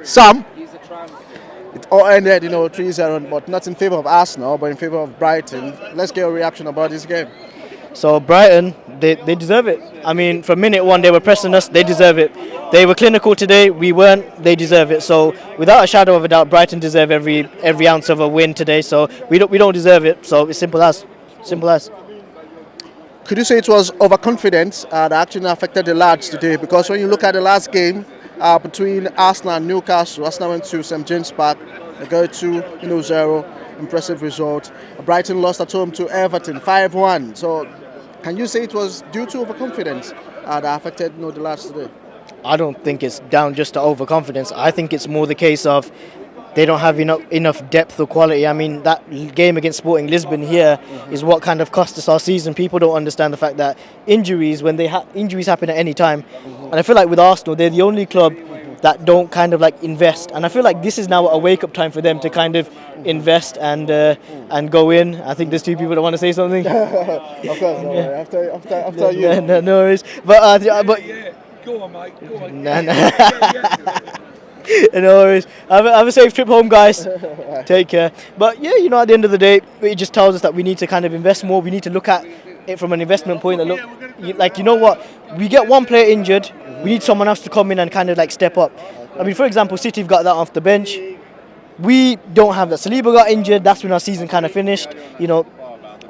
Sam, it all ended, 3-0, but not in favour of Arsenal, but in favour of Brighton. Let's get a reaction about this game. So Brighton, they deserve it. I mean, from minute one, they were pressing us. They deserve it. They were clinical today. We weren't. They deserve it. So without a shadow of a doubt, Brighton deserve every ounce of a win today. So we don't deserve it. So it's simple as. Could you say it was overconfidence that actually affected the lads today? Because when you look at the last game between Arsenal and Newcastle, Arsenal went to St James Park, they got 2-0, impressive result. Brighton lost at home to Everton 5-1. So can you say it was due to overconfidence that affected the lads today? I don't think it's down just to overconfidence. I think it's more the case of they don't have enough depth or quality. I mean, that game against Sporting Lisbon here is what kind of cost us our season. People don't understand the fact that injuries, when injuries happen at any time, and I feel like with Arsenal, they're the only club that don't kind of like invest. And I feel like this is now a wake-up time for them to kind of invest and go in. I think there's two people that want to say something. Of course, after you. No worries. But Go on, mate. Go on. No worries. Have a safe trip home, guys. Take care. But yeah, at the end of the day, it just tells us that we need to kind of invest more. We need to look at it from an investment point. What? We get one player injured, we need someone else to come in and kind of like step up. I mean, for example, City have got that off the bench. We don't have that. Saliba got injured. That's when our season kind of finished.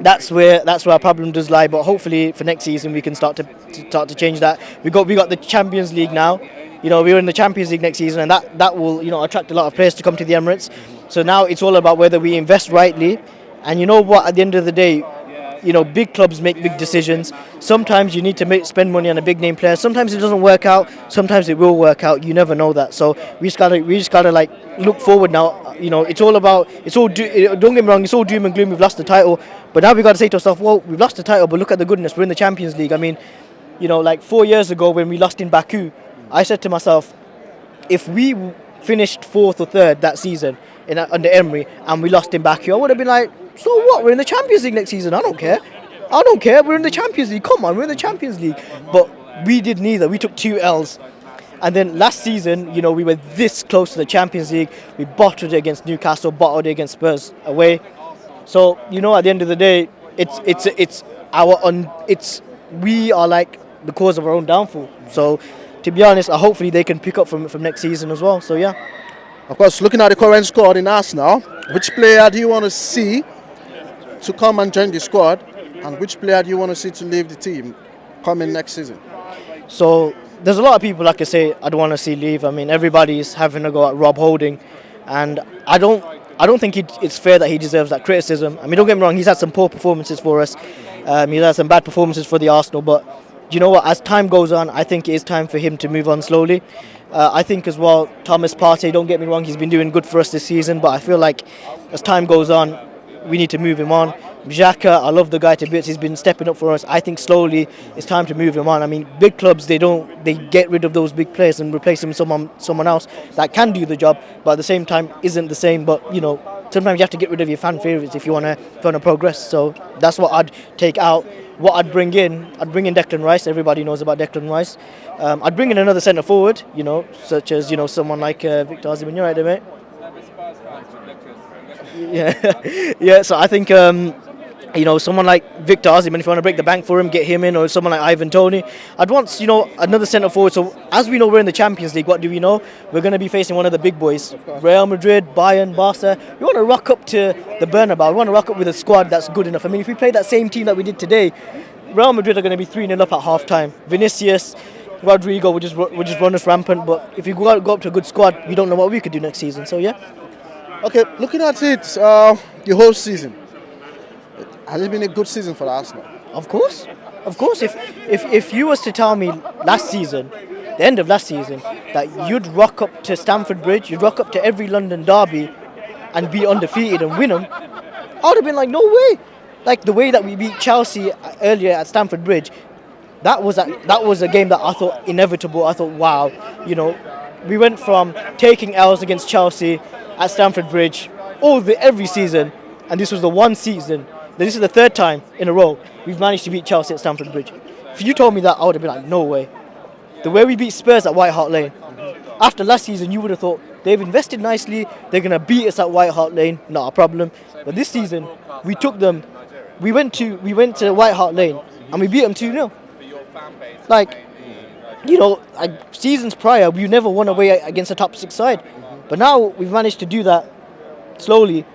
That's where our problem does lie. But hopefully for next season we can start to change that. We got the Champions League now. We're in the Champions League next season, and that will attract a lot of players to come to the Emirates. So now it's all about whether we invest rightly. And you know what? At the end of the day, big clubs make big decisions. Sometimes you need to spend money on a big name player. Sometimes it doesn't work out. Sometimes it will work out. You never know that. So we just gotta like look forward now. Don't get me wrong. It's all doom and gloom. We've lost the title, but now we got to say to ourselves, well, we've lost the title, but look at the goodness. We're in the Champions League. I mean, like 4 years ago when we lost in Baku, I said to myself, if we finished fourth or third that season under Emery and we lost in Baku, I would have been like, so what? We're in the Champions League next season. I don't care. We're in the Champions League. Come on, we're in the Champions League. But we did neither. We took 2 L's. And then last season, we were this close to the Champions League. We bottled it against Newcastle, bottled it against Spurs away. So, at the end of the day, we are like the cause of our own downfall. So, to be honest, hopefully they can pick up from next season as well. So, yeah. Of course, looking at the current squad in Arsenal, which player do you want to see to come and join the squad, and which player do you want to see to leave the team coming next season? So there's a lot of people, like I say, I'd want to see leave. I mean, everybody's having a go at Rob Holding, and I don't think it's fair that he deserves that criticism. I mean, don't get me wrong, he's had some poor performances for us. He's had some bad performances for the Arsenal, but you know what? As time goes on, I think it is time for him to move on slowly. I think as well, Thomas Partey, don't get me wrong, he's been doing good for us this season, but I feel like as time goes on, we need to move him on. Xhaka, I love the guy to bits. He's been stepping up for us. I think slowly it's time to move him on. I mean, big clubs, they get rid of those big players and replace them with someone else that can do the job, but at the same time isn't the same. But sometimes you have to get rid of your fan favourites if you want to progress. So that's what I'd take out. What I'd bring in Declan Rice. Everybody knows about Declan Rice. I'd bring in another centre forward, such as someone like Victor Osimhen. You're right there, mate. Yeah. So I think someone like Victor Osimhen, if you want to break the bank for him, get him in, or someone like Ivan Toney. I'd want another centre forward. So as we know, we're in the Champions League. What do we know? We're going to be facing one of the big boys, Real Madrid, Bayern, Barca. We want to rock up to the Bernabeu. We want to rock up with a squad that's good enough. I mean, if we play that same team that we did today, Real Madrid are going to be 3-0 up at half time. Vinicius, Rodrigo will just run us rampant. But if you go up to a good squad, we don't know what we could do next season. So yeah. Okay, looking at it, the whole season, has it been a good season for Arsenal? Of course. If you was to tell me last season, the end of last season, that you'd rock up to Stamford Bridge, you'd rock up to every London derby and be undefeated and win them, I would have been like, no way. Like the way that we beat Chelsea earlier at Stamford Bridge, that was a game that I thought inevitable. I thought, wow, we went from taking L's against Chelsea at Stamford Bridge every season, and this was the one season. This is the third time in a row we've managed to beat Chelsea at Stamford Bridge. If you told me that, I would have been like, no way. The way we beat Spurs at White Hart Lane, after last season, you would have thought they've invested nicely. They're gonna beat us at White Hart Lane, not a problem. But this season, we took them. We went to White Hart Lane and we beat them 2-0. Like, like seasons prior, we never won away against a top 6 side. But now we've managed to do that slowly.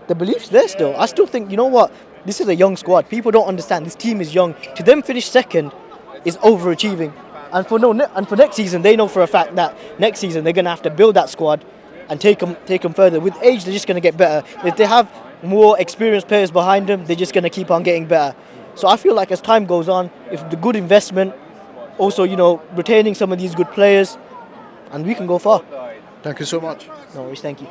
The belief's there still. I still think, you know what? This is a young squad. People don't understand. This team is young. To them, finish second is overachieving. And for next season, they know for a fact that next season they're going to have to build that squad and take them further. With age, they're just going to get better. If they have more experienced players behind them, they're just going to keep on getting better. So I feel like as time goes on, if the good investment, also, retaining some of these good players, and we can go far. Thank you so much. No worries, thank you.